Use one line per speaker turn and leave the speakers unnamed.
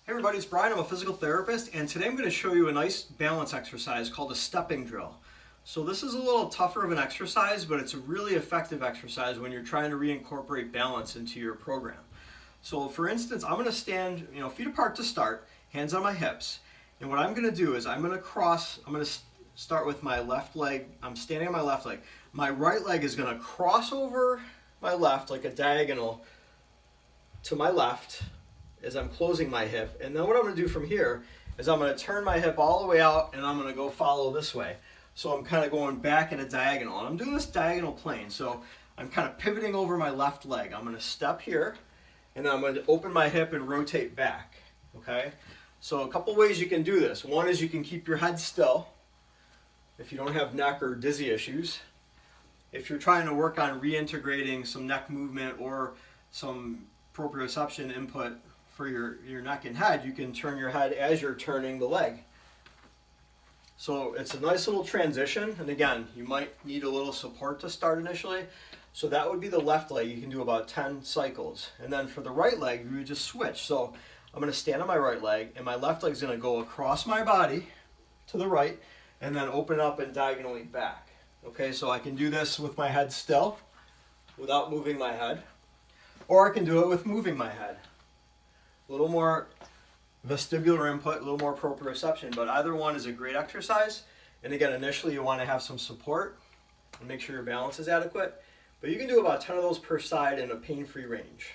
Hey everybody, it's Brian. I'm a physical therapist, and today I'm going to show you a nice balance exercise called a stepping drill. So this is a little tougher of an exercise, but it's a really effective exercise when you're trying to reincorporate balance into your program. So for instance, I'm going to stand, feet apart to start, hands on my hips. And what I'm going to do is I'm going to start with my left leg. I'm standing on my left leg. My right leg is going to cross over my left like a diagonal to my left as I'm closing my hip. And then what I'm going to do from here is I'm going to turn my hip all the way out and I'm going to go follow this way. So I'm kind of going back at a diagonal. And I'm doing this diagonal plane. So I'm kind of pivoting over my left leg. I'm going to step here and then I'm going to open my hip and rotate back. Okay? So a couple ways you can do this. One is you can keep your head still if you don't have neck or dizzy issues. If you're trying to work on reintegrating some neck movement or some proprioception input for your neck and head, you can turn your head as you're turning the leg. So it's a nice little transition, and again, you might need a little support to start initially. So that would be the left leg. You can do about 10 cycles. And then for the right leg, you would just switch. So I'm going to stand on my right leg, and my left leg is going to go across my body to the right, and then open up and diagonally back. Okay, so I can do this with my head still, without moving my head. Or I can do it with moving my head. A little more vestibular input, a little more proprioception, but either one is a great exercise. And again, initially you want to have some support and make sure your balance is adequate. But you can do about 10 of those per side in a pain-free range.